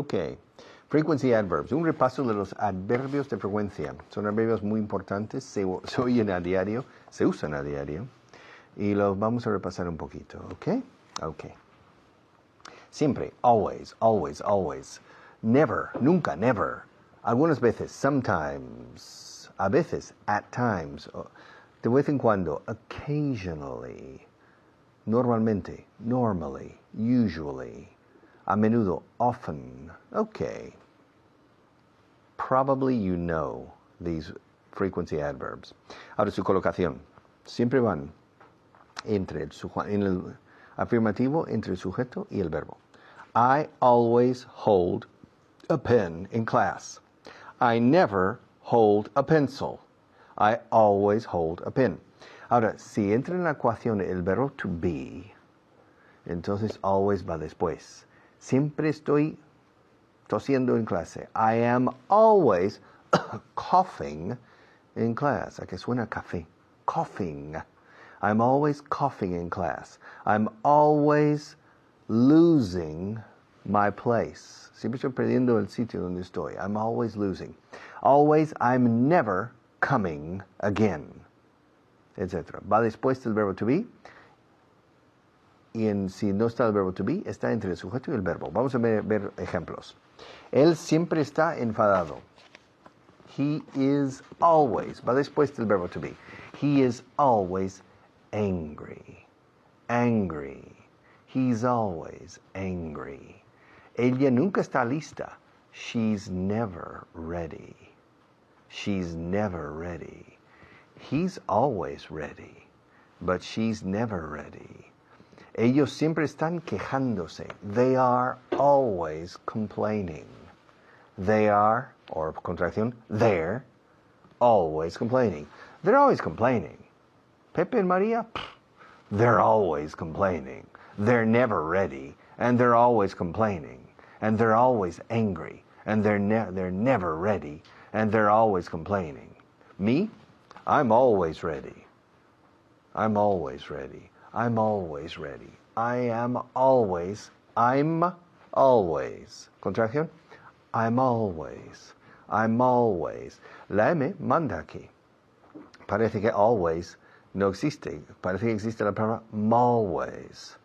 Ok. Frequency adverbs. Un repaso de los adverbios de frecuencia. Son adverbios muy importantes, se oyen a diario, se usan a diario. Y los vamos a repasar un poquito, ¿ok? Ok. Siempre, always, always, always. Never, nunca, never. Algunas veces, sometimes. A veces, at times. De vez en cuando, occasionally. Normalmente, normally, usually. A menudo, often. Okay. Probably you know these frequency adverbs. Ahora su colocación. Siempre van entre en el afirmativo, entre el sujeto y el verbo. I always hold a pen in class. I never hold a pencil. I always hold a pen. Ahora, si entra en la ecuación el verbo to be, entonces always va después. Siempre estoy tosiendo en clase. I am always coughing in class. ¿A qué suena café? Coughing. I'm always coughing in class. I'm always losing my place. Siempre estoy perdiendo el sitio donde estoy. I'm always losing. Always, I'm never coming again. Etc. Va después del verbo to be. Y si no está el verbo to be, está entre el sujeto y el verbo. Vamos a ver ejemplos. Él siempre está enfadado. He is always. Va después del verbo to be. He is always angry. Angry. He's always angry. Ella nunca está lista. She's never ready. She's never ready. He's always ready. But she's never ready. Ellos siempre están quejándose. They are always complaining. They are, or contracción, they're always complaining. They're always complaining. Pepe and Maria, they're always complaining. They're never ready, and they're always complaining. And they're always angry, and they're never ready, and they're always complaining. Me, I'm always ready. I'm always ready. I'm always ready. I'm always. Contracción. I'm always. La M manda aquí. Parece que always no existe. Parece que existe la palabra always.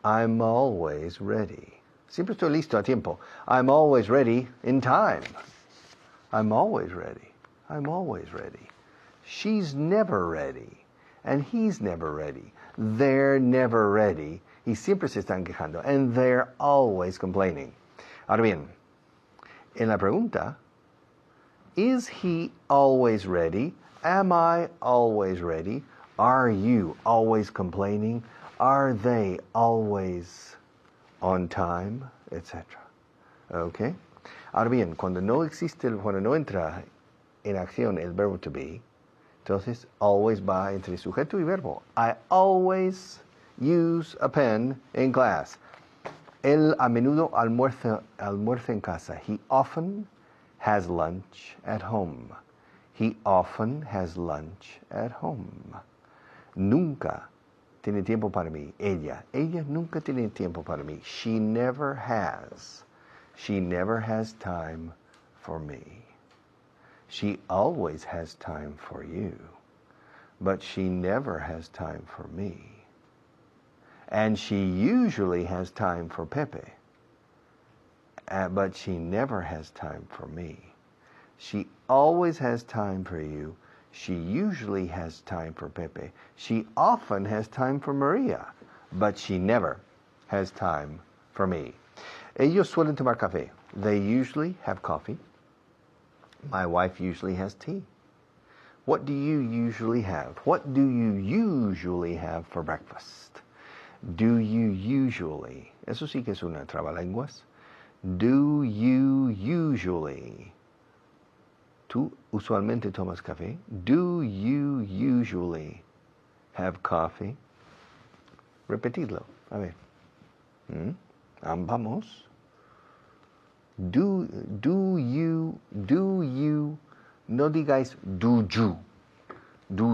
I'm always ready. Siempre estoy listo a tiempo. I'm always ready in time. I'm always ready. I'm always ready. She's never ready. And he's never ready. They're never ready. Y siempre se están quejando. And they're always complaining. Ahora bien, en la pregunta, is he always ready? Am I always ready? Are you always complaining? Are they always on time? Etc. Okay? Ahora bien, cuando no entra en acción el verbo to be, entonces, always va entre sujeto y verbo. I always use a pen in class. Él a menudo almuerza en casa. He often has lunch at home. He often has lunch at home. Nunca tiene tiempo para mí. Ella nunca tiene tiempo para mí. She never has. She never has time for me. She always has time for you, but she never has time for me. And she usually has time for Pepe, but she never has time for me. She always has time for you. She usually has time for Pepe. She often has time for Maria, but she never has time for me. Ellos suelen tomar café. They usually have coffee. My wife usually has tea. What do you usually have? What do you usually have for breakfast? Do you usually? Eso sí que es una trabalenguas. Do you usually? ¿Tú usualmente tomas café? Do you usually have coffee? Repetidlo. A ver. Vamos. Do you, no digáis do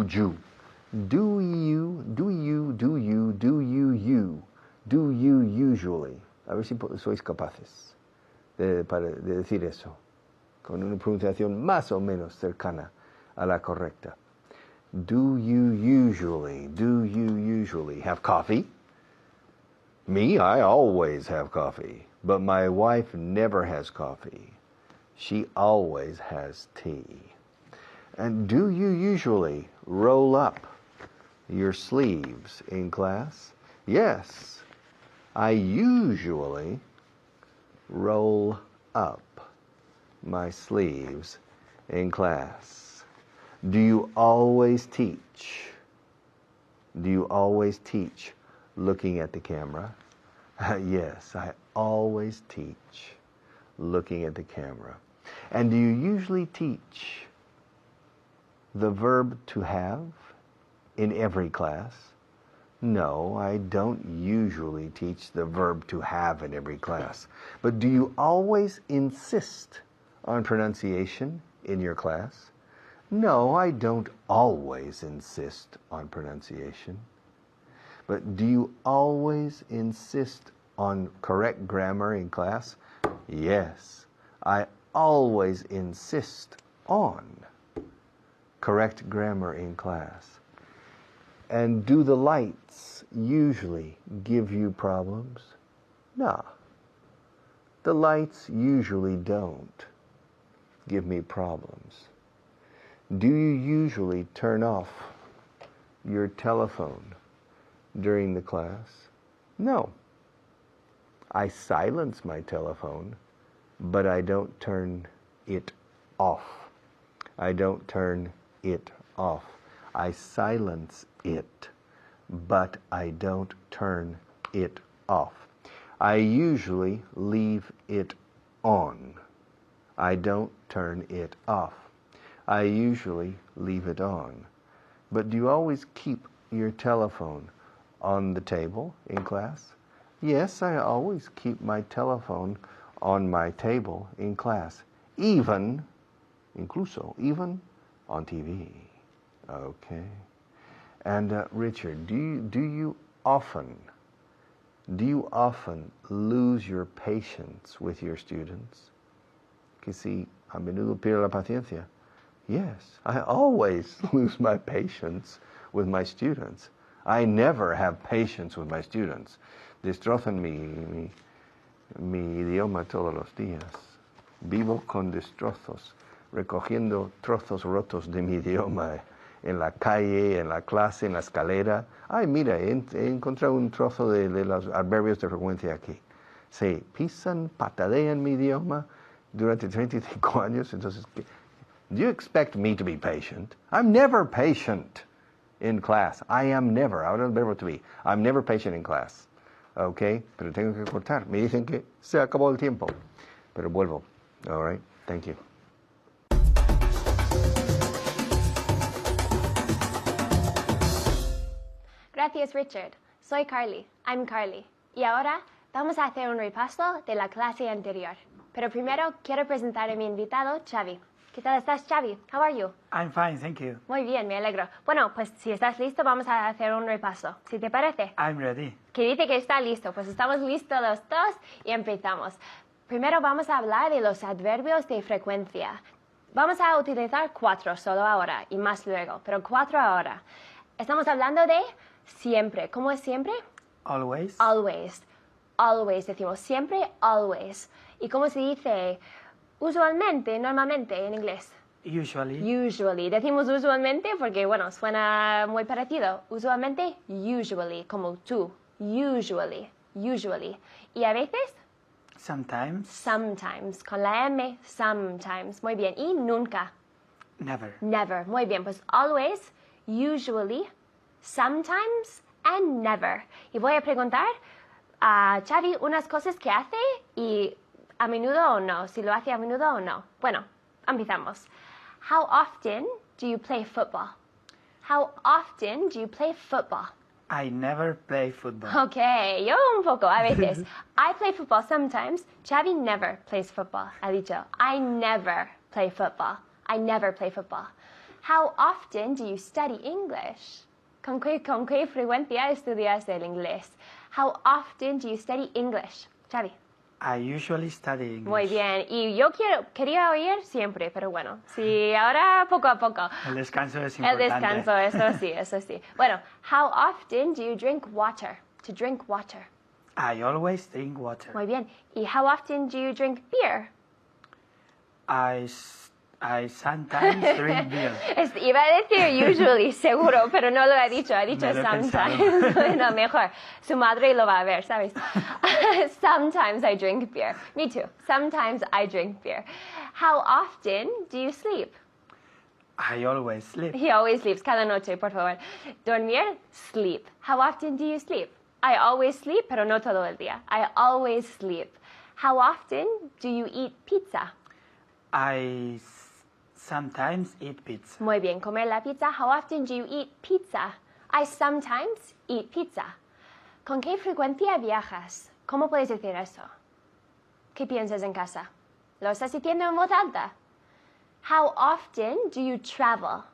you. Do you. Do you usually. A ver si sois capaces. de decir eso, con una pronunciación más o menos cercana a la correcta. Do you usually have coffee? Me, I always have coffee, but my wife never has coffee. She always has tea. And do you usually roll up your sleeves in class? Yes, I usually roll up my sleeves in class. Do you always teach? Do you always teach looking at the camera? Yes, I always teach looking at the camera. And do you usually teach the verb to have in every class? No, I don't usually teach the verb to have in every class. But do you always insist on pronunciation in your class? No, I don't always insist on pronunciation. But do you always insist on correct grammar in class? Yes, I always insist on correct grammar in class. And do the lights usually give you problems? No, the lights usually don't give me problems. Do you usually turn off your telephone during the class? No. I silence my telephone, but I don't turn it off. I don't turn it off. I silence it, but I don't turn it off. I usually leave it on. I don't turn it off. I usually leave it on. But do you always keep your telephone on the table in class? Yes, I always keep my telephone on my table in class, incluso on TV. Okay. And Richard, do you often lose your patience with your students? Que si a menudo pierdo la paciencia. Yes, I always lose my patience with my students. I never have patience with my students. Destrozan mi idioma todos los días. Vivo con destrozos, recogiendo trozos rotos de mi idioma en la calle, en la clase, en la escalera. Ay, mira, he encontrado un trozo de los adverbios de frecuencia aquí. Se pisan, patadean mi idioma durante 35 años. Entonces, do you expect me to be patient? I'm never patient in class. I am never. Ahora el verbo to be. I'm never patient in class. Okay, pero tengo que cortar. Me dicen que se acabó el tiempo. Pero vuelvo. All right, thank you. Gracias, Richard. Soy Carly. I'm Carly. Y ahora vamos a hacer un repaso de la clase anterior. Pero primero quiero presentar a mi invitado, Xavi. ¿Qué tal estás, Xavi? How are you? I'm fine, thank you. Muy bien, me alegro. Bueno, pues si estás listo, vamos a hacer un repaso. ¿Si te parece? I'm ready. Que dice que está listo. Pues estamos listos los dos y empezamos. Primero vamos a hablar de los adverbios de frecuencia. Vamos a utilizar 4 solo ahora y más luego, pero 4 ahora. Estamos hablando de siempre. ¿Cómo es siempre? Always. Always. Always. Decimos siempre, always. ¿Y cómo se dice usualmente, normalmente en inglés? Usually. Usually. Decimos usualmente porque, bueno, suena muy parecido. Usualmente, usually, como tú. Usually. Usually. Y a veces, Sometimes. sometimes. Con la M, sometimes. Muy bien. Y nunca. Never. Never. Muy bien. Pues always, usually, sometimes, and never. Y voy a preguntar a Xavi unas cosas que hace y a menudo o no. Si lo hace a menudo o no. Bueno, empezamos. How often do you play football? How often do you play football? I never play football. Okay, yo un poco, a veces. I play football sometimes. Xavi never plays football. Ha dicho, I never play football. I never play football. How often do you study English? ¿Con qué frecuencia estudias el inglés? How often do you study English? Xavi. I usually study English. Muy bien. Y yo quería oír siempre, pero bueno, sí, ahora poco a poco. El descanso es El importante. descanso, eso sí, eso sí. Bueno, how often do you drink water? To drink water. I always drink water. Muy bien. ¿Y how often do you drink beer? I sometimes drink beer. Iba a decir usually, seguro, pero no lo ha dicho Me lo he sometimes. pensado. No, mejor. Su madre lo va a ver, ¿sabes? Sometimes I drink beer. Me too. Sometimes I drink beer. How often do you sleep? I always sleep. He always sleeps. Cada noche, por favor. Dormir, sleep. How often do you sleep? I always sleep, pero no todo el día. I always sleep. How often do you eat pizza? I sometimes eat pizza. Muy bien, comer la pizza. How often do you eat pizza? I sometimes eat pizza. ¿Con qué frecuencia viajas? ¿Cómo puedes decir eso? ¿Qué piensas en casa? ¿Lo estás diciendo en voz alta? How often do you travel?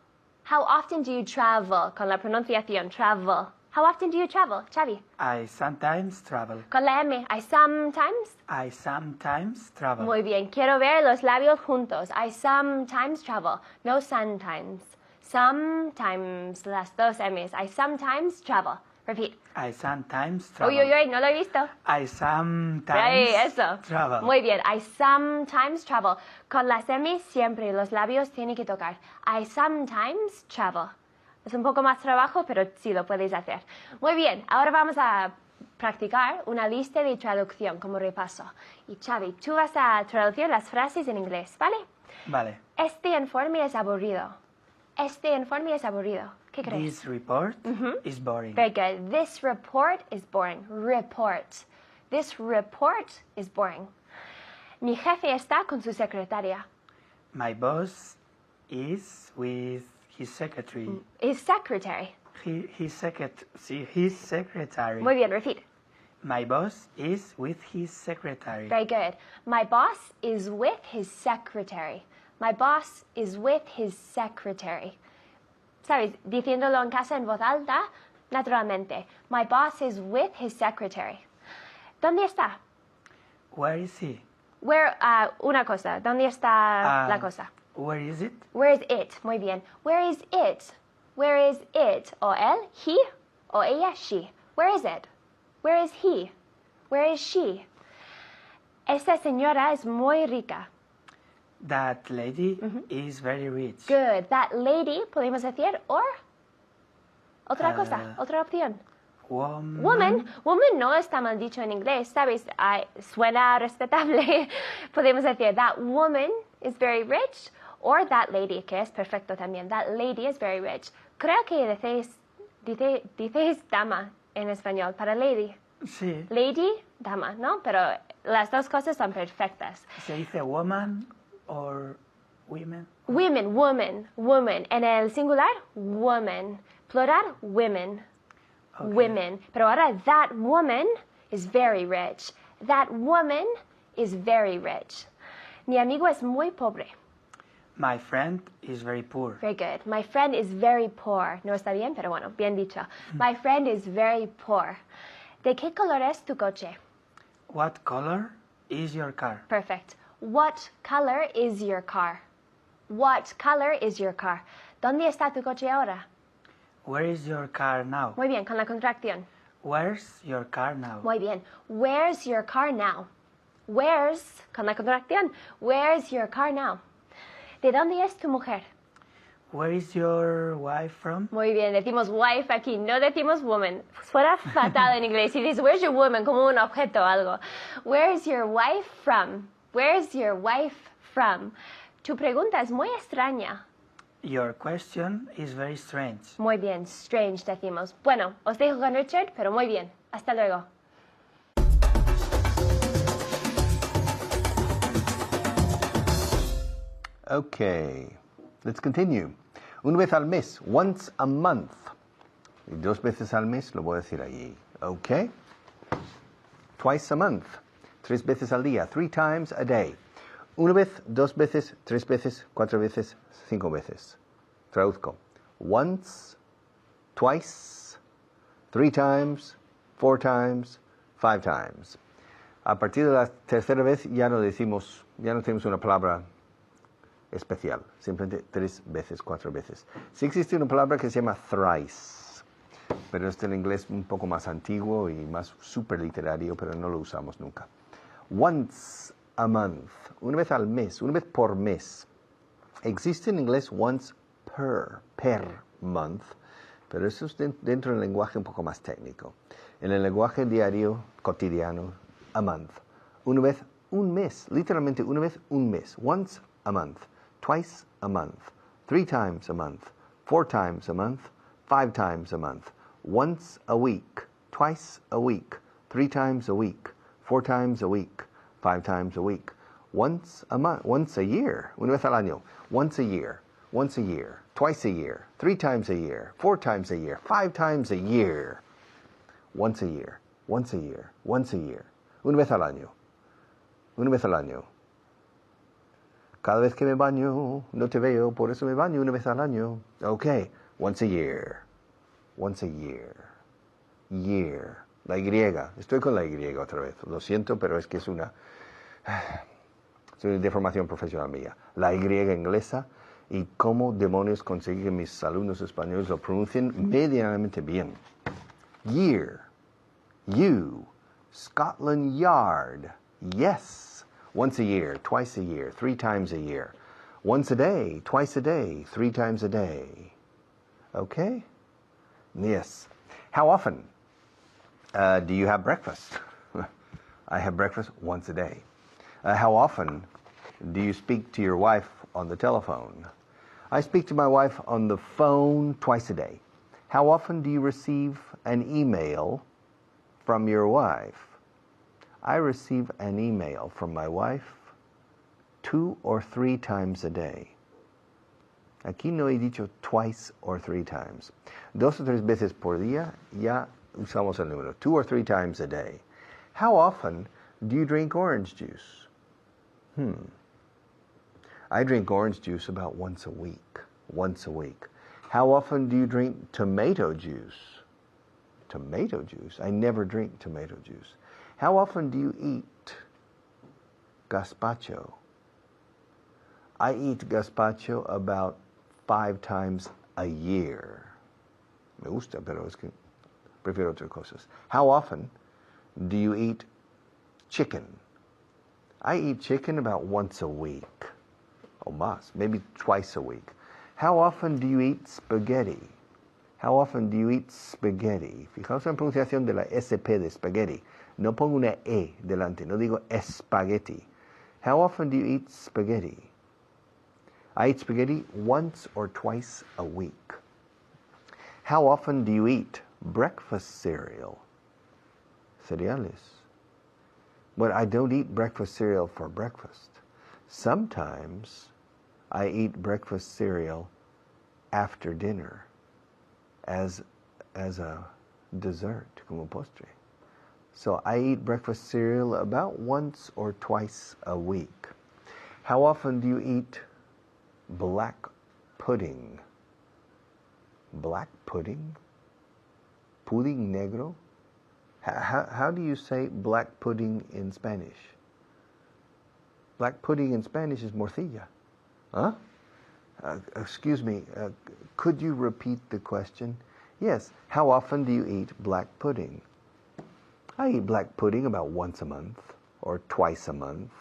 How often do you travel? Con la pronunciación, travel. How often do you travel, Xavi? I sometimes travel. Con la M, I sometimes. I sometimes travel. Muy bien, quiero ver los labios juntos. I sometimes travel. No sometimes. Sometimes, las dos M's. I sometimes travel. Repeat. I sometimes travel. Uy, uy, uy, no lo he visto. I sometimes Ahí, eso. travel. Muy bien. I sometimes travel. Con las M siempre los labios tienen que tocar. I sometimes travel. Es un poco más trabajo, pero sí lo podéis hacer. Muy bien. Ahora vamos a practicar una lista de traducción como repaso. Y Xavi, tú vas a traducir las frases en inglés, ¿vale? Vale. Este informe es aburrido. Este informe es aburrido. ¿Qué crees? This report is boring. Very good. This report is boring. Report. This report is boring. Mi jefe está con su secretaria. My boss is with his secretary. His secretary. His secretary. Muy bien, repeat. My boss is with his secretary. Very good. My boss is with his secretary. My boss is with his secretary. ¿Sabes? Diciéndolo en casa en voz alta, naturalmente. My boss is with his secretary. ¿Dónde está? Where is he? Where, una cosa. ¿Dónde está la cosa? Where is it? Where is it? Muy bien. Where is it? Where is it? O él, he, o ella, she. Where is it? Where is he? Where is she? Esta señora es muy rica. That lady is very rich. Good. That lady, podemos decir, or otra cosa, otra opción. Woman no está mal dicho en inglés, ¿sabes? Suena respetable. Podemos decir, that woman is very rich, or that lady, que es perfecto también. That lady is very rich. Creo que dices dama en español, para lady. Sí. Lady, dama, ¿no? Pero las dos cosas son perfectas. ¿Se dice woman or women? Women, woman, woman. En el singular, woman. Plural, women. Okay. Women. Pero ahora, that woman is very rich. That woman is very rich. Mi amigo es muy pobre. My friend is very poor. Very good. My friend is very poor. No está bien, pero bueno, bien dicho. My friend is very poor. ¿De qué color es tu coche? What color is your car? Perfect. What color is your car? What color is your car? ¿Dónde está tu coche ahora? Where is your car now? Muy bien, con la contracción. Where's your car now? Muy bien. Where's your car now? Where's, con la contracción. Where's your car now? ¿De dónde es tu mujer? Where is your wife from? Muy bien, decimos wife aquí, no decimos woman. Suena fatal en inglés. Si dices, where's your woman, como un objeto o algo. Where's your wife from? Where's your wife from? Tu pregunta es muy extraña. Your question is very strange. Muy bien, strange decimos. Bueno, os dejo con Richard, pero muy bien. Hasta luego. Okay, let's continue. Una vez al mes, once a month. Y dos veces al mes lo voy a decir allí. Okay? Twice a month. Tres veces al día. 3 times a day. Una vez, dos veces, tres veces, cuatro veces, 5 veces. Traduzco. Once, twice, 3 times, 4 times, 5 times. A partir de la tercera vez ya no tenemos una palabra especial, simplemente 3 veces, 4 veces. Sí existe una palabra que se llama thrice, pero es del inglés un poco más antiguo y más superliterario, pero no lo usamos nunca. Once a month, una vez al mes, una vez por mes. Existe en inglés once per month, pero eso es dentro del lenguaje un poco más técnico. En el lenguaje diario, cotidiano, a month. Una vez un mes, literalmente una vez un mes. Once a month, twice a month, 3 times a month, 4 times a month, 5 times a month. Once a week, twice a week, 3 times a week, 4 times a week, 5 times a week. Once a month, once a year, una vez al año. Once a year, twice a year, 3 times a year, 4 times a year, 5 times a year. Once a year, once a year, once a year. Una vez al año. Una vez al año. Cada vez que me baño, no te veo, por eso me baño una vez al año. Okay, once a year. Once a year. Year. La Y. Estoy con la Y otra vez. Lo siento, pero es que es una deformación profesional mía. La Y inglesa y cómo demonios conseguir que mis alumnos españoles lo pronuncien medianamente bien. Year. You. Scotland Yard. Yes. Once a year, twice a year, 3 times a year. Once a day, twice a day, 3 times a day. Okay? Yes. How often do you have breakfast? I have breakfast once a day. How often do you speak to your wife on the telephone? I speak to my wife on the phone twice a day. How often do you receive an email from your wife? I receive an email from my wife 2 or 3 times a day. Aquí no he dicho twice or 3 times. 2 o 3 veces por día ya usamos el número. 2 or 3 times a day. How often do you drink orange juice? I drink orange juice about once a week. Once a week. How often do you drink tomato juice? Tomato juice? I never drink tomato juice. How often do you eat gazpacho? I eat gazpacho about 5 times a year. Me gusta, pero es que prefiero otras cosas. How often do you eat chicken? I eat chicken about once a week. O más, maybe twice a week. How often do you eat spaghetti? How often do you eat spaghetti? Fijaos en la pronunciación de la SP de spaghetti. No pongo una E delante, no digo spaghetti. How often do you eat spaghetti? I eat spaghetti once or twice a week. How often do you eat breakfast cereal? Cereales. But I don't eat breakfast cereal for breakfast. Sometimes I eat breakfast cereal after dinner as a dessert, como postre. So I eat breakfast cereal about once or twice a week. How often do you eat black pudding? Black pudding? Pudding negro? How do you say black pudding in Spanish? Black pudding in Spanish is morcilla. Huh? Excuse me, could you repeat the question? Yes, how often do you eat black pudding? I eat black pudding about once a month or twice a month.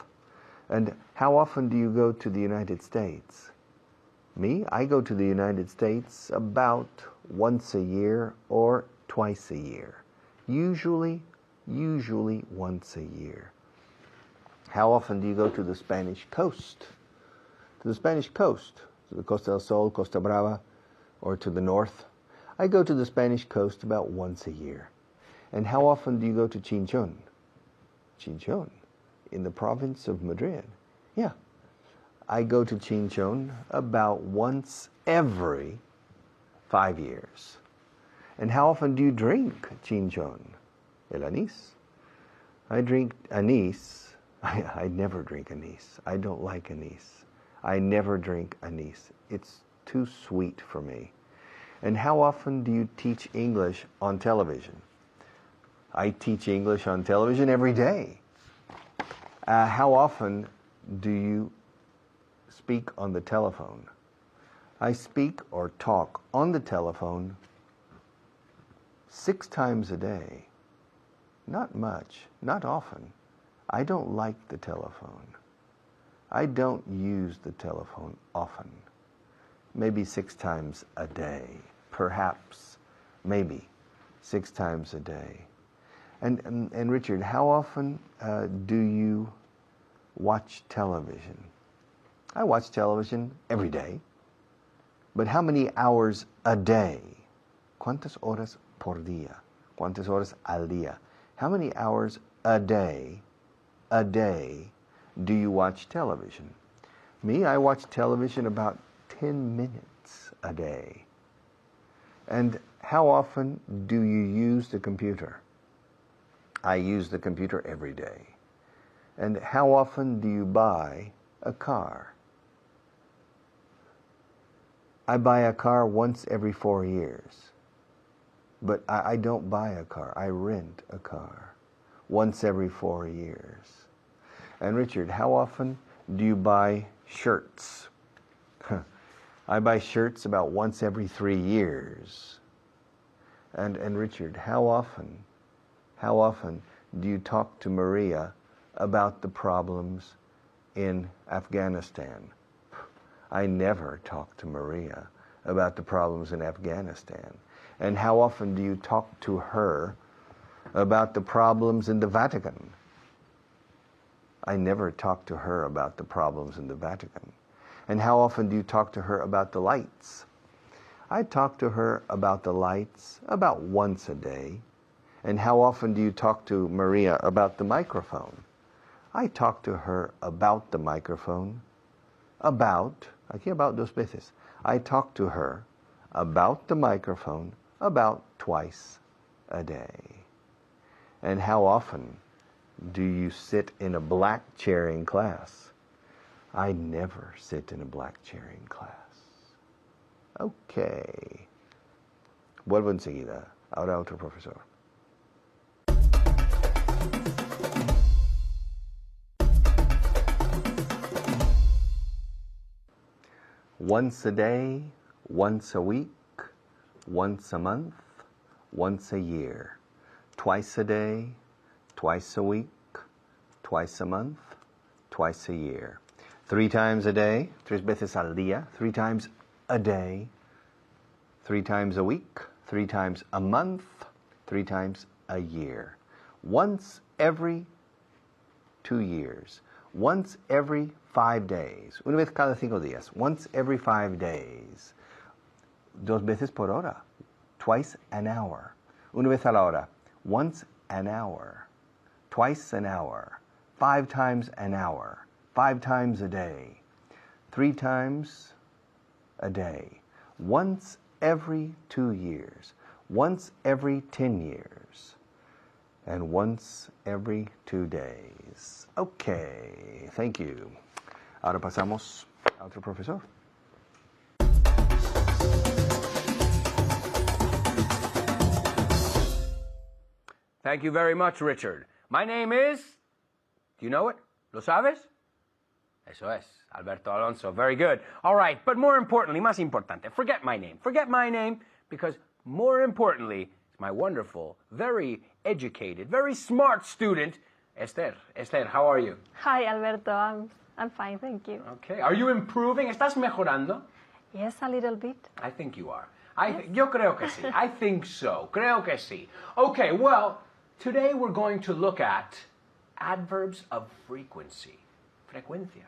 And how often do you go to the United States? Me, I go to the United States about once a year or twice a year. Usually once a year. How often do you go to the Spanish coast? To the Spanish coast, to the Costa del Sol, Costa Brava, or to the north? I go to the Spanish coast about once a year. And how often do you go to Chinchón? Chinchón, in the province of Madrid. Yeah. I go to Chinchón about once every 5 years. And how often do you drink Chinchón? El anís. I drink anís. I never drink anís. I don't like anís. I never drink anís. It's too sweet for me. And how often do you teach English on television? I teach English on television every day. How often do you speak on the telephone? I speak or talk on the telephone 6 times a day. Not much, not often. I don't like the telephone. I don't use the telephone often. Maybe 6 times a day, perhaps, maybe 6 times a day. And Richard, how often do you watch television? I watch television every day. But how many hours a day? ¿Cuántas horas por día? ¿Cuántas horas al día? How many hours a day do you watch television? Me, I watch television about 10 minutes a day. And how often do you use the computer? I use the computer every day. And how often do you buy a car? I buy a car once every 4 years. But I don't buy a car. I rent a car once every 4 years. And Richard, how often do you buy shirts? I buy shirts about once every 3 years. And Richard, how often do you talk to Maria about the problems in Afghanistan? I never talk to Maria about the problems in Afghanistan. And how often do you talk to her about the problems in the Vatican? I never talk to her about the problems in the Vatican. And how often do you talk to her about the lights? I talk to her about the lights about once a day. And how often do you talk to Maria about the microphone? I talk to her about the microphone. Aquí about 2 veces. I talk to her about the microphone about twice a day. And how often do you sit in a black chair in class? I never sit in a black chair in class. Okay. Vuelvo enseguida. Ahora otro profesor. Once a day, once a week, once a month, once a year. Twice a day, twice a week, twice a month, twice a year. 3 times a day, 3 veces al día, 3 times a day, 3 times a week, 3 times a month, 3 times a year. Once every 2 years. Once every 5 days. Una vez cada 5 días. Once every 5 days. 2 veces por hora. Twice an hour. Una vez a la hora. Once an hour. Twice an hour. 5 times an hour. 5 times a day. 3 times a day. Once every 2 years. Once every 10 years. And once every 2 days. Okay, thank you. Ahora pasamos a otro profesor. Thank you very much, Richard. My name is... Do you know it? ¿Lo sabes? Eso es, Alberto Alonso. Very good. All right, but more importantly, más importante, forget my name. Forget my name because more importantly, my wonderful, very educated, very smart student, Esther. Esther, how are you? Hi, Alberto. I'm fine, thank you. Okay. Are you improving? ¿Estás mejorando? Yes, a little bit. I think you are. Yo creo que sí. I think so. Creo que sí. Okay, well, today we're going to look at adverbs of frequency. Frecuencia.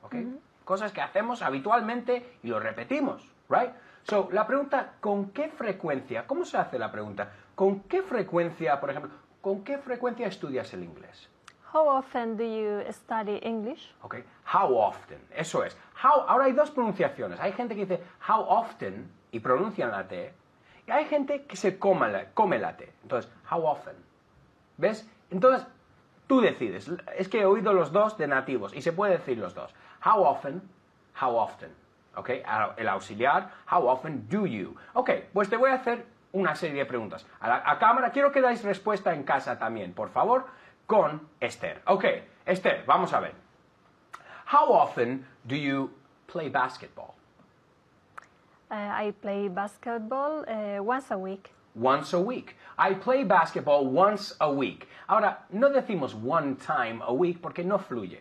Okay? Cosas que hacemos habitualmente y lo repetimos, right? So, la pregunta, ¿con qué frecuencia? ¿Cómo se hace la pregunta? ¿Con qué frecuencia, por ejemplo, con qué frecuencia estudias el inglés? How often do you study English? Okay. How often, eso es. How, ahora hay 2 pronunciaciones. Hay gente que dice how often y pronuncian la T, y hay gente que se come la T. Entonces, how often. ¿Ves? Entonces, tú decides. Es que he oído los 2 de nativos y se puede decir los 2. How often, how often. ¿Ok? El auxiliar, how often do you. Ok, pues te voy a hacer una serie de preguntas. A cámara, quiero que dais respuesta en casa también, por favor, con Esther. Ok, Esther, vamos a ver. How often do you play basketball? I play basketball once a week. Once a week. I play basketball once a week. Ahora, no decimos one time a week porque no fluye.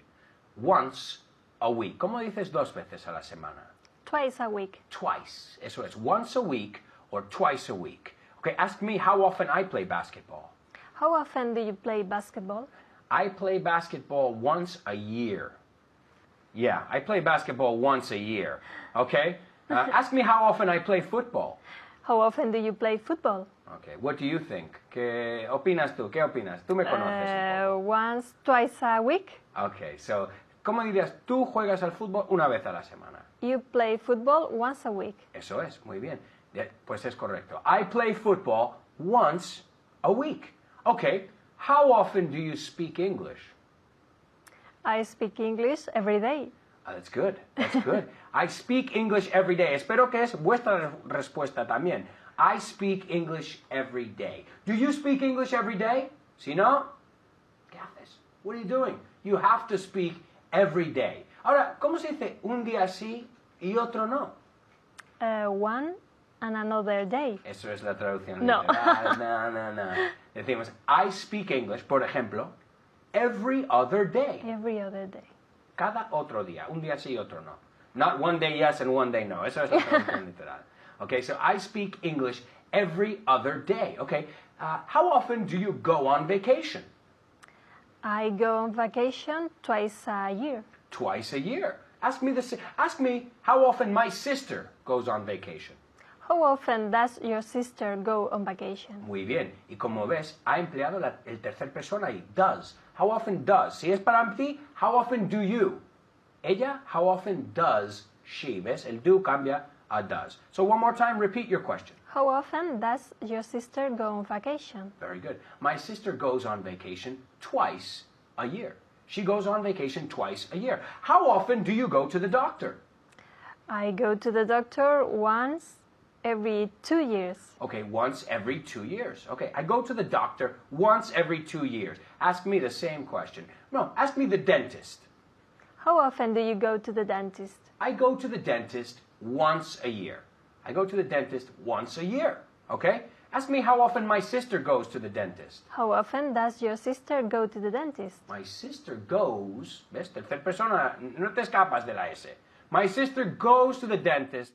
Once a week. ¿Cómo dices 2 veces a la semana? Twice a week. Twice. Eso es. Once a week or twice a week. Okay, ask me how often I play basketball. How often do you play basketball? I play basketball once a year. Yeah, I play basketball once a year. Okay? Ask me how often I play football. How often do you play football? Okay, what do you think? ¿Qué opinas tú? ¿Qué opinas? Tú me conoces un poco. Once, twice a week. Okay, so, ¿cómo dirías? Tú juegas al fútbol una vez a la semana. You play football once a week. Eso es, muy bien. Pues es correcto. I play football once a week. Okay, how often do you speak English? I speak English every day. That's good, that's good. I speak English every day. Espero que es vuestra respuesta también. I speak English every day. Do you speak English every day? Si no, ¿qué haces? What are you doing? You have to speak every day. Ahora, ¿cómo se dice un día sí y otro no? One and another day. Eso es la traducción No. literal. No. Decimos, I speak English, por ejemplo, every other day. Every other day. Cada otro día. Un día sí y otro no. Not one day yes and one day no. Eso es la traducción literal. Okay, so I speak English every other day. Okay, how often do you go on vacation? I go on vacation twice a year. Twice a year. Ask me how often my sister goes on vacation. How often does your sister go on vacation? Muy bien. Y como ves, ha empleado el tercer persona ahí. Does. How often does? Si es para ti, how often do you? Ella, how often does she? ¿Ves? El do cambia a does. So one more time, repeat your question. How often does your sister go on vacation? Very good. My sister goes on vacation twice a year. She goes on vacation twice a year. How often do you go to the doctor? I go to the doctor once every 2 years. Okay, once every 2 years. Okay, I go to the doctor once every 2 years. Ask me the same question. No, ask me the dentist. How often do you go to the dentist? I go to the dentist once a year. I go to the dentist once a year. Okay? Ask me how often my sister goes to the dentist. How often does your sister go to the dentist? My sister goes, ¿ves? Tercer persona, no te escapas de la S. My sister goes to the dentist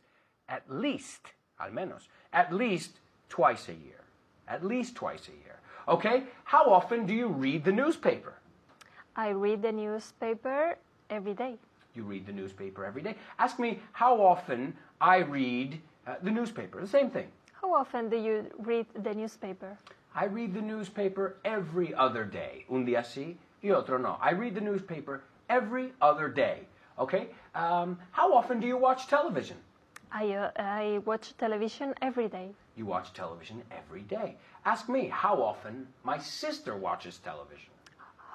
at least, al menos, at least twice a year. At least twice a year. Okay? How often do you read the newspaper? I read the newspaper every day. You read the newspaper every day. Ask me how often I read the newspaper. The same thing. How often do you read the newspaper? I read the newspaper every other day. Un día sí y otro no. I read the newspaper every other day. Okay? How often do you watch television? I watch television every day. You watch television every day. Ask me how often my sister watches television.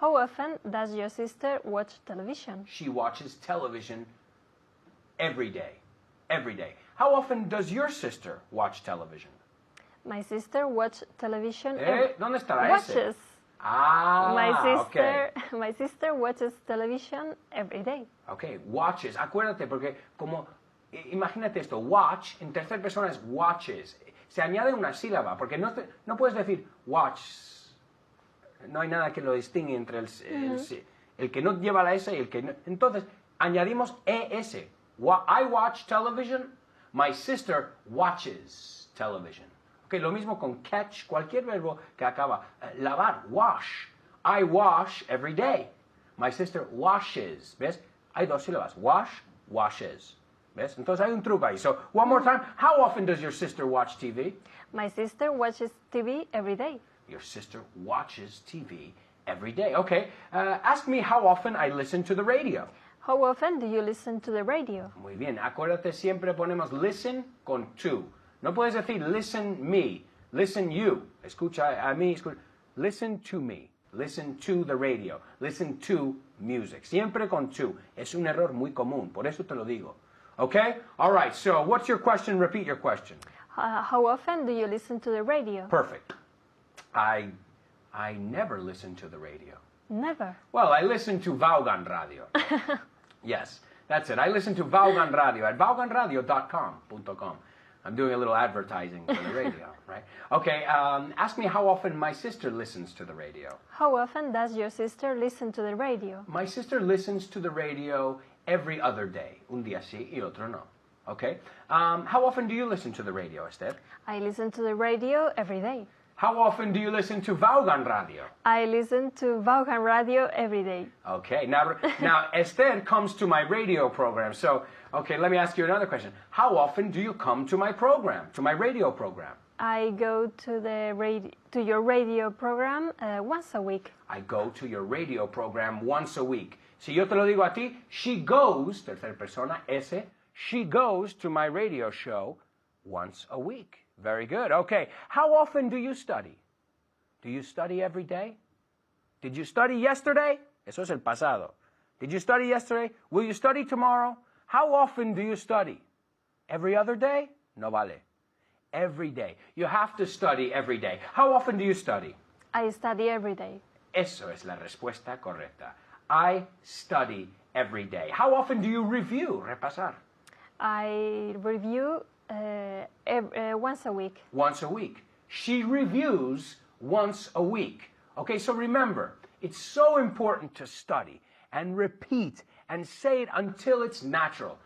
How often does your sister watch television? She watches television every day. Every day. How often does your sister watch television? My sister watches television. ¿Dónde está la S? Watches. Okay. My sister watches television every day. Okay, watches. Acuérdate, porque como, imagínate esto, watch, en tercera persona es watches. Se añade una sílaba, porque no puedes decir watch. No hay nada que lo distingue entre el que no lleva la S y el que no. Entonces, añadimos ES. I watch television. My sister watches television. Okay, lo mismo con catch, cualquier verbo que acaba. Lavar, wash. I wash every day. My sister washes. ¿Ves? Hay dos sílabas. Wash, washes. ¿Ves? Entonces hay un truco ahí. So, one more time. How often does your sister watch TV? My sister watches TV every day. Your sister watches TV every day. Okay. Ask me how often I listen to the radio. How often do you listen to the radio? Muy bien. Acuérdate, siempre ponemos listen con to. No puedes decir listen me, listen you. Escucha a mí, escucha. Listen to me. Listen to the radio. Listen to music. Siempre con to. Es un error muy común. Por eso te lo digo. Okay? All right. So, what's your question? Repeat your question. How often do you listen to the radio? Perfect. I never listen to the radio. Never. Well, I listen to Vaughan Radio. Yes, that's it. I listen to Vaughan Radio at vaughanradio.com. I'm doing a little advertising for the radio, right? Okay, ask me how often my sister listens to the radio. How often does your sister listen to the radio? My sister listens to the radio every other day. Un día sí y otro no. Okay? How often do you listen to the radio, Esther? I listen to the radio every day. How often do you listen to Vaughan Radio? I listen to Vaughan Radio every day. Okay, now Esther comes to my radio program. So, okay, let me ask you another question. How often do you come to my program, to my radio program? I go to your radio program once a week. I go to your radio program once a week. Si yo te lo digo a ti, she goes, tercera persona, ese, she goes to my radio show once a week. Very good. Okay. How often do you study? Do you study every day? Did you study yesterday? Eso es el pasado. Did you study yesterday? Will you study tomorrow? How often do you study? Every other day? No vale. Every day. You have to study every day. How often do you study? I study every day. Eso es la respuesta correcta. I study every day. How often do you review, repasar? I review once a week. Once a week. She reviews once a week. Okay, so remember, it's so important to study and repeat and say it until it's natural,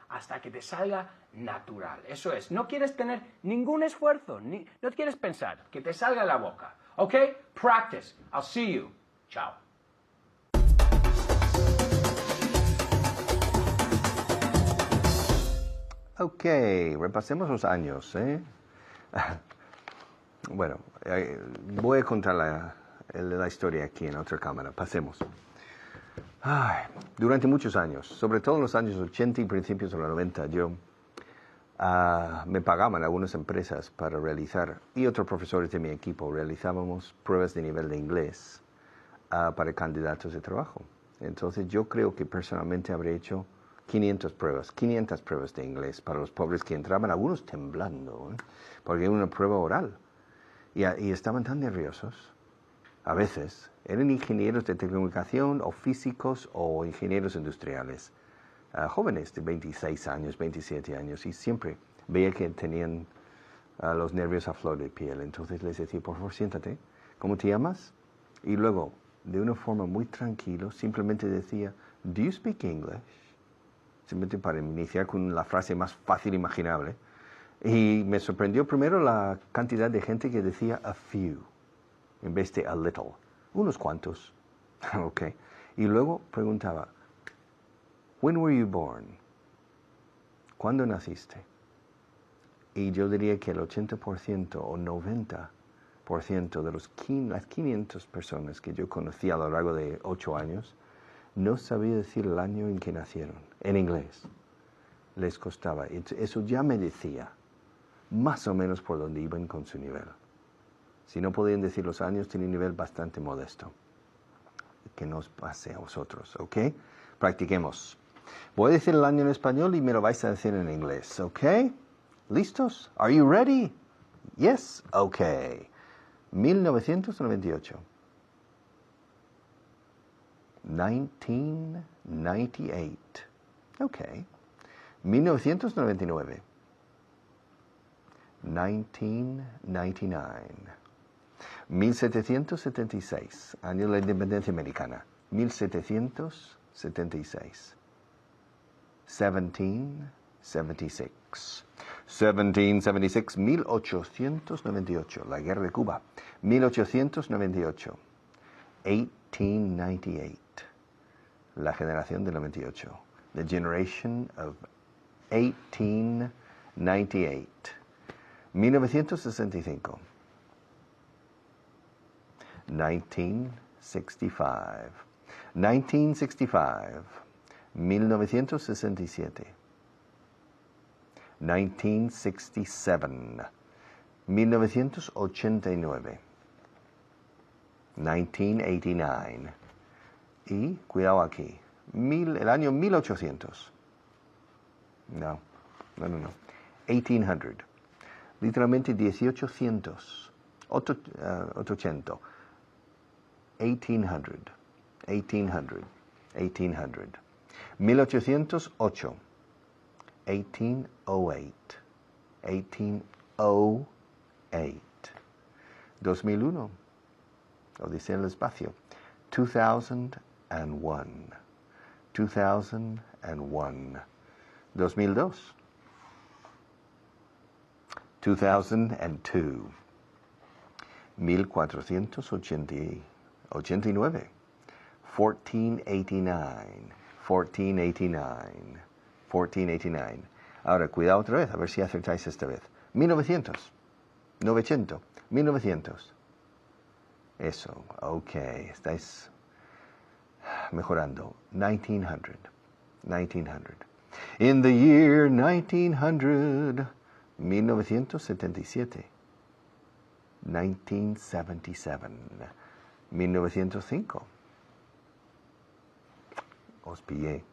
hasta que te salga natural. Eso es, no quieres tener ningún esfuerzo, no quieres pensar, que te salga la boca. Okay, practice. I'll see you. Ciao. Ok, repasemos los años. Bueno, voy a contar la historia aquí en otra cámara. Pasemos. Durante muchos años, sobre todo en los años 80 y principios de los 90, me pagaban algunas empresas para realizar, y otros profesores de mi equipo, realizábamos pruebas de nivel de inglés para candidatos de trabajo. Entonces yo creo que personalmente habré hecho 500 pruebas de inglés para los pobres que entraban, algunos temblando, porque era una prueba oral. Y estaban tan nerviosos. A veces eran ingenieros de telecomunicación o físicos o ingenieros industriales, jóvenes de 26 años, 27 años, y siempre veía que tenían los nervios a flor de piel. Entonces les decía, por favor, siéntate, ¿cómo te llamas? Y luego, de una forma muy tranquila, simplemente decía, ¿Do you speak English? Simplemente para iniciar con la frase más fácil imaginable. Y me sorprendió primero la cantidad de gente que decía a few, en vez de a little. Unos cuantos. Ok. Y luego preguntaba, when were you born? ¿Cuándo naciste? Y yo diría que el 80% o 90% de las 500 personas que yo conocí a lo largo de 8 años no sabía decir el año en que nacieron, en inglés. Les costaba. Eso ya me decía más o menos por dónde iban con su nivel. Si no podían decir los años, tienen un nivel bastante modesto. Que nos pase a vosotros, ¿ok? Practiquemos. Voy a decir el año en español y me lo vais a decir en inglés, ¿ok? ¿Listos? Are you ready? Yes? Ok. 1998. 1998. Ok. 1999. 1999. 1776, año de la independencia americana. 1776. 1776. 1776, 1898, la guerra de Cuba. 1898. 1898, la generación del 98. The generation of 1898. 1965. 1965. 1965. 1967. 1967. 1989. 1989. Y, cuidado aquí, el año 1800. No. 1800. Literalmente 1800. 800. 1800. 1800. 1800. 1808. 1808. 1808. 2001. Odisea en el espacio. 2001. 2001. 2002. 2002. 1489. 1489. 1489. 1489. Ahora, cuidado otra vez, a ver si acertáis esta vez. 1900. 900. 1900. Eso, ok, estáis mejorando. 1900. 1900. In the year 1900. 1977. 1977. 1905. Os pillé.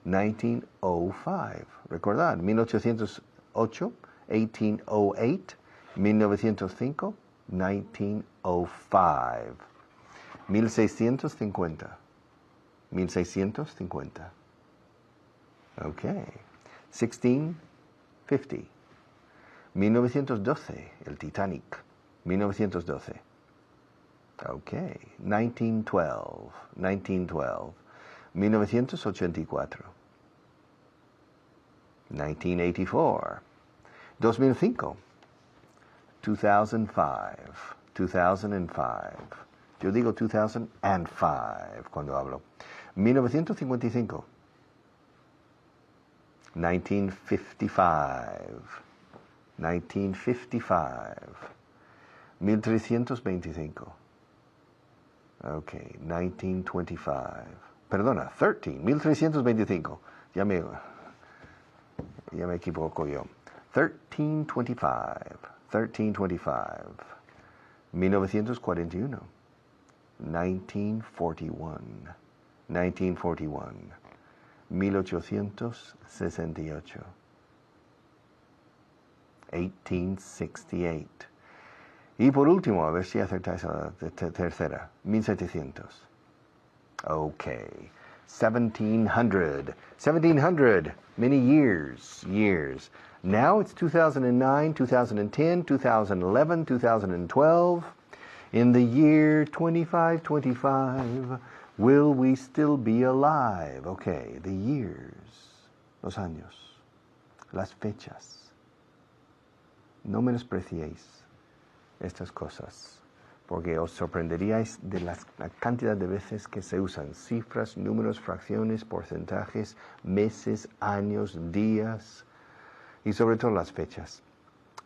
1905. Recordad, 1808, 1808, 1905, 1905. 1650. 1650. Okay. 1650. 1912, el Titanic. 1912. Okay. 1912. 1912. 1984. 1984. 2005. 2005. 2005. Yo digo 2005 cuando hablo. 1955. 1955. 1955. 1325. Okay, 1925. Perdona, 1325. Ya me equivoco yo. 1325. 1325. 1941. 1941. 1941. 1868. 1868. Y por último, a ver si acertáis a la tercera. 1700. Okay. 1700. 1700. Many years. Years. Now it's 2009, 2010, 2011, 2012. In the year 2525, will we still be alive? Okay, the years. Los años. Las fechas. No menospreciéis estas cosas, porque os sorprenderíais de la cantidad de veces que se usan cifras, números, fracciones, porcentajes, meses, años, días y sobre todo las fechas.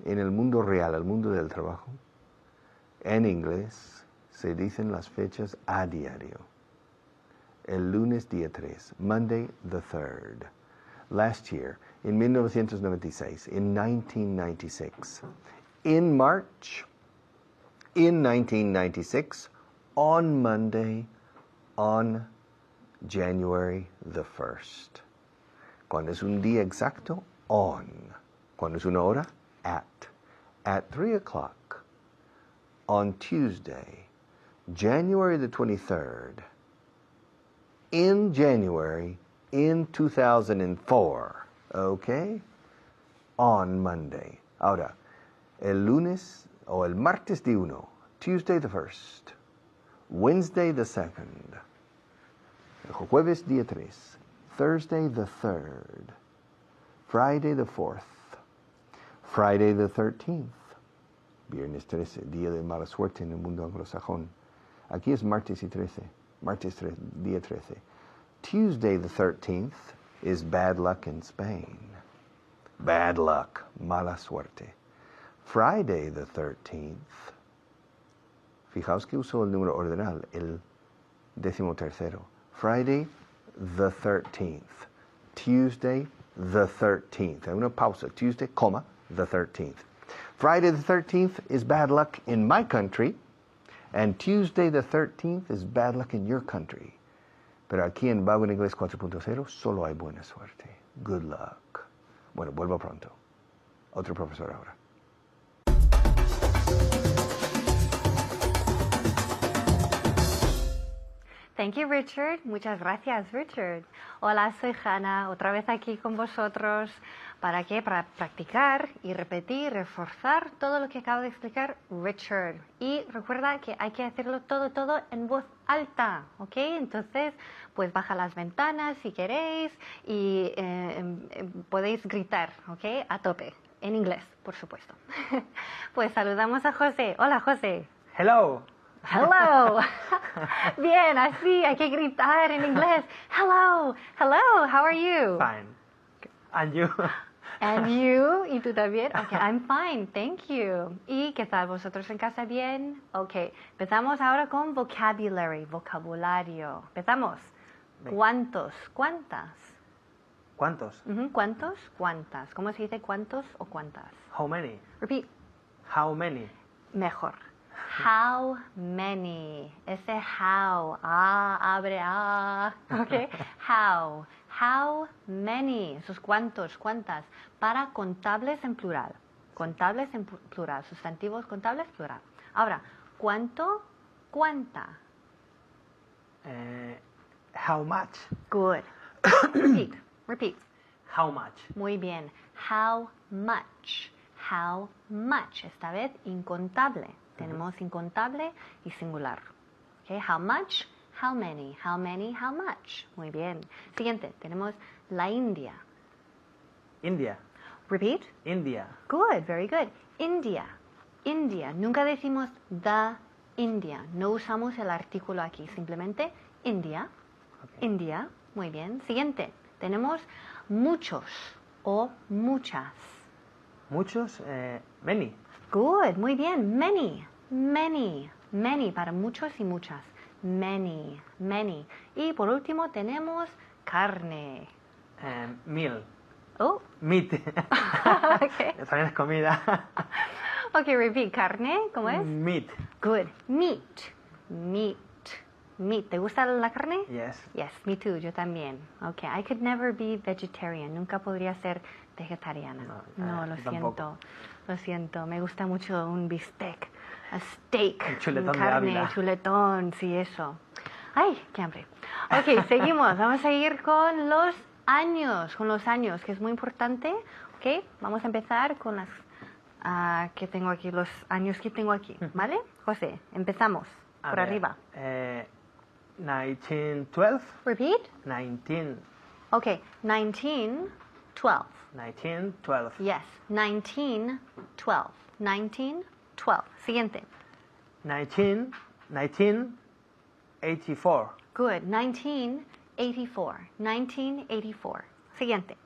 En el mundo real, el mundo del trabajo, en inglés se dicen las fechas a diario. El lunes día 3, Monday the 3rd. Last year, in 1996, in 1996, in March, in 1996, on Monday, on January the 1st. Cuando es un día exacto, on. Cuando es una hora, at. At 3 o'clock, on Tuesday, January the 23rd, in January, in 2004, okay? On Monday. Ahora, el lunes o el martes día 1, Tuesday the 1st, Wednesday the 2nd, el jueves día 3, Thursday the 3rd, Friday the 4th, Friday the 13th, viernes 13, día de mala suerte en el mundo anglosajón. Aquí es martes y 13, día 13. Tuesday the 13th is bad luck in Spain. Bad luck, mala suerte. Friday the 13th, fijaos que uso el número ordinal, el 13º. Friday the 13th. Tuesday the 13th. Hay una pausa. Tuesday, comma, the 13th. Friday the 13th is bad luck in my country, and Tuesday the 13th is bad luck in your country. Pero aquí en Vago en Inglés 4.0 solo hay buena suerte. Good luck. Bueno, vuelvo pronto. Otro profesor ahora. Thank you, Richard. Muchas gracias, Richard. Hola, soy Hannah, otra vez aquí con vosotros. ¿Para qué? Para practicar y repetir, reforzar todo lo que acaba de explicar Richard. Y recuerda que hay que hacerlo todo en voz alta, ¿ok? Entonces, pues baja las ventanas si queréis y podéis gritar, ¿ok? A tope, en inglés, por supuesto. Pues saludamos a José. Hola, José. Hello. Hello. Bien, así, hay que gritar en inglés. Hello, hello, how are you? Fine. And you? And you, y tú también. Okay, I'm fine, thank you. ¿Y qué tal vosotros en casa? Bien. Okay, empezamos ahora con vocabulary, vocabulario. Empezamos. Venga. ¿Cuántos? ¿Cuántas? ¿Cuántos? ¿Cuántos? ¿Cuántas? ¿Cómo se dice cuántos o cuántas? How many? Repeat. How many? Mejor. How many? Ese how. Abre Ok. How. How many. Esos cuántos, cuántas. Para contables en plural. Contables en plural. Sustantivos contables plural. Ahora, ¿cuánto? ¿Cuánta? How much? Good. Repeat. Repeat. How much? Muy bien. How much. How much. Esta vez incontable. Tenemos incontable y singular. Okay. How much, how many, how many, how much. Muy bien. Siguiente, tenemos la India. India. Repeat. India. Good, very good. India. India. Nunca decimos the India. No usamos el artículo aquí. Simplemente India. Okay. India. Muy bien. Siguiente, tenemos muchos o muchas. Muchos. Many. Good, muy bien. Many, many, many para muchos y muchas. Many, many. Y por último tenemos carne. Meal. Oh, Meat. okay. También es comida. Okay, repeat. Carne, ¿cómo es? Meat. Good. Meat, meat, meat. ¿Te gusta la carne? Yes. Yes, me too. Yo también. Okay, I could never be vegetarian. Nunca podría ser vegetariana. No, lo yo tampoco. siento. Lo siento. Me gusta mucho un bistec. A steak. Un chuletón de carne, Ávila. chuletón, sí, eso. Ay, qué hambre. Ok, seguimos. Vamos a seguir con los años, que es muy importante. Ok, vamos a empezar con las que tengo aquí, los años que tengo aquí. ¿Vale? José, empezamos. A Por ver, arriba. 1912. Repeat. 19. Ok, 1912. 1912. Yes, 1912. 1912. Siguiente. 1984. Good. 1984. 1984. Siguiente.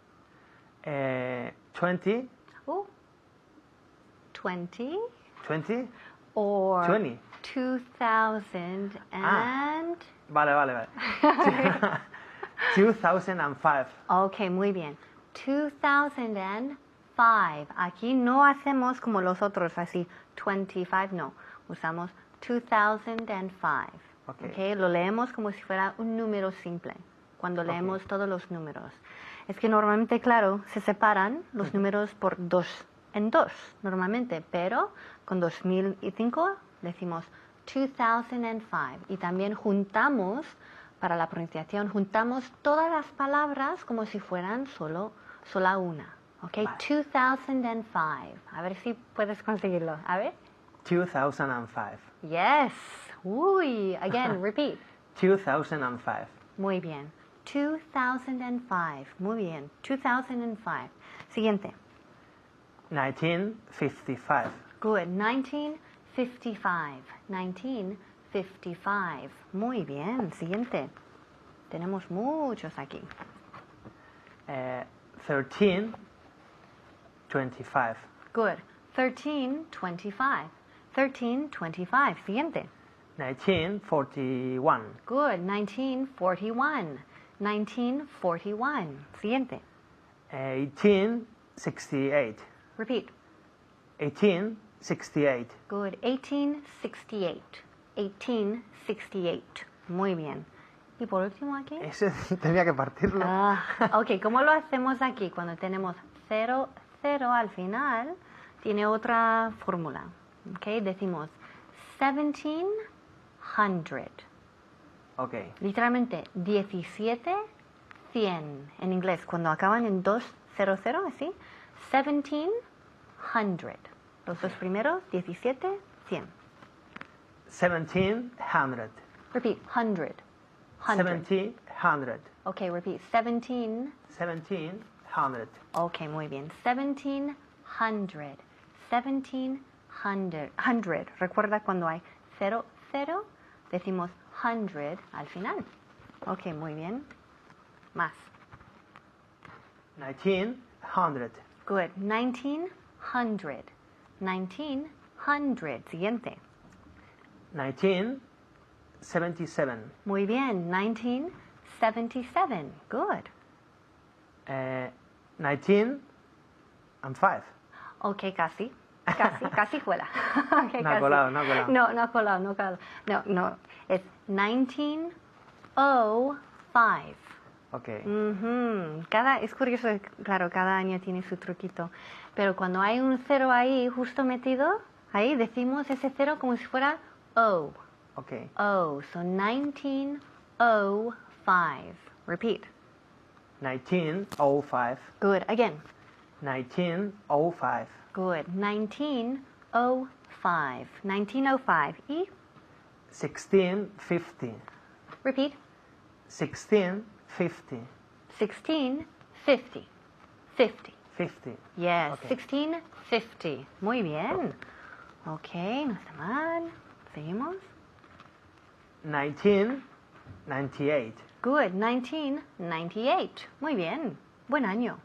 20. 20 20. or 20. 2000 and... Vale. 2005. Ok, muy bien. 2005. Aquí no hacemos como los otros, así 25, no. Usamos 2005. Okay, lo leemos como si fuera un número simple, cuando leemos todos los números. Es que normalmente, claro, se separan los números por dos en dos, normalmente, pero con 2005 decimos 2005. Y también juntamos, para la pronunciación, juntamos todas las palabras como si fueran sola una. Ok, Vale. 2005. A ver si puedes conseguirlo. A ver. 2005. Yes. Uy. Again, repeat. 2005. Muy bien. 2005. Muy bien. 2005. Siguiente. 1955. Good. 1955. 1955. Muy bien. Siguiente. Tenemos muchos aquí. 1325. Good. 1325. 1325. Siguiente. 1941. Good. 1941. 1941. Siguiente. 1868. Repeat. 1868. Good. 1868. 1868. Muy bien. Y por último aquí. Ese tenía que partirlo. Ok, ¿cómo lo hacemos aquí? Cuando tenemos 0, 0 al final, tiene otra fórmula. Ok, decimos 1700. Ok. Literalmente 17, 100. En inglés, cuando acaban en 200, así. 1700. Los dos primeros, 17, 100. 1700. Repeat, 100. 100. 1700. Ok, repeat, 17. 1700. Ok, muy bien. 1700. 1700. 100. Recuerda cuando hay 0, 0, decimos 100 al final. Ok, muy bien. Más. 1900. Good. 1900. 1900. Siguiente. 1977. Muy bien. 1977. Good. 1905. Ok, casi. Casi cuela. Okay, No ha casi. colado, no ha colado. No, no ha colado, no ha colado. No. Es 1905. Ok. Es curioso, claro, cada año tiene su truquito. Pero cuando hay un cero ahí, justo metido, ahí decimos ese cero como si fuera O. Ok. O. So 1905. Repeat. 1905. Good. Again. 1905. Good. 1905. 1905. Y 1650. repeat. 1650. 1650. 50. 50. Yes, Okay. 1650. Muy bien. Ok, no está mal. Seguimos. 1998. Good, 1998. Muy bien. Buen año.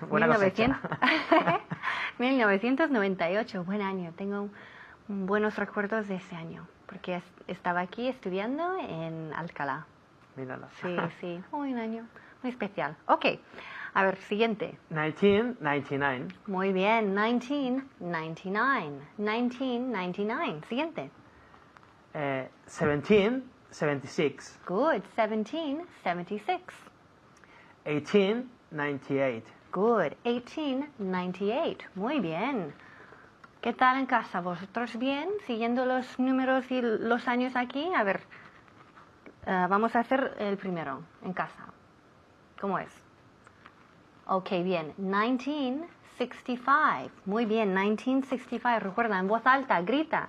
Buena cosecha. 1998, buen año. Tengo buenos recuerdos de ese año, porque estaba aquí estudiando en Alcalá. Míralo. Sí, muy un año muy especial. Ok, a ver, siguiente. 1999. Muy bien, 1999. 1999, siguiente. 1776. Good, 1776. 1898. Good, 1898. Muy bien. ¿Qué tal en casa? ¿Vosotros bien? ¿Siguiendo los números y los años aquí? A ver, vamos a hacer el primero, en casa. ¿Cómo es? Ok, bien. 1965. Muy bien, 1965. Recuerda, en voz alta, grita.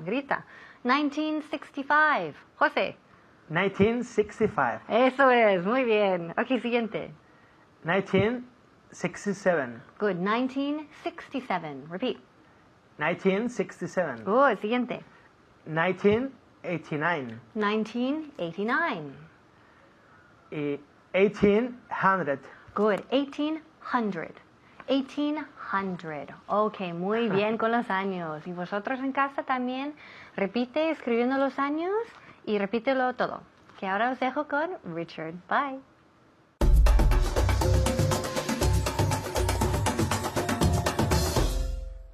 1965. José. 1965. Eso es, muy bien. Ok, siguiente. 1967. Good, 1967. Repeat. 1967. Good, siguiente. 1989. 1989. 1800. Good, 1800. 1800. Ok, muy bien con los años. Y vosotros en casa también repite escribiendo los años y repítelo todo. Que ahora os dejo con Richard. Bye.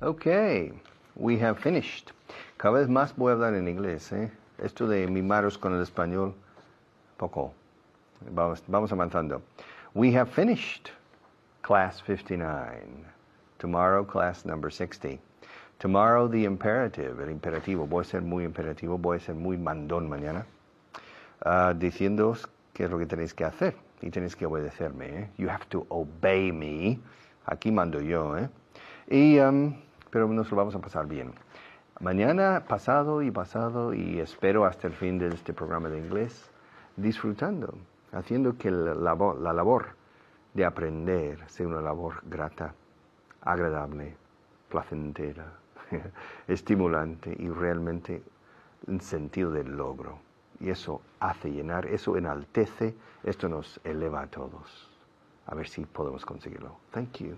Okay, we have finished. Cada vez más voy a hablar en inglés, ¿eh? Esto de mimaros con el español, poco. Vamos avanzando. We have finished class 59. Tomorrow, class number 60. Tomorrow, the imperative, el imperativo. Voy a ser muy imperativo, voy a ser muy mandón mañana. Diciéndoos qué es lo que tenéis que hacer. Y tenéis que obedecerme, ¿eh? You have to obey me. Aquí mando yo, ¿eh? Pero nos lo vamos a pasar bien. Mañana, pasado, y espero hasta el fin de este programa de inglés, disfrutando, haciendo que la labor de aprender sea una labor grata, agradable, placentera, estimulante y realmente un sentido del logro. Y eso hace llenar, eso enaltece, esto nos eleva a todos. A ver si podemos conseguirlo. Thank you.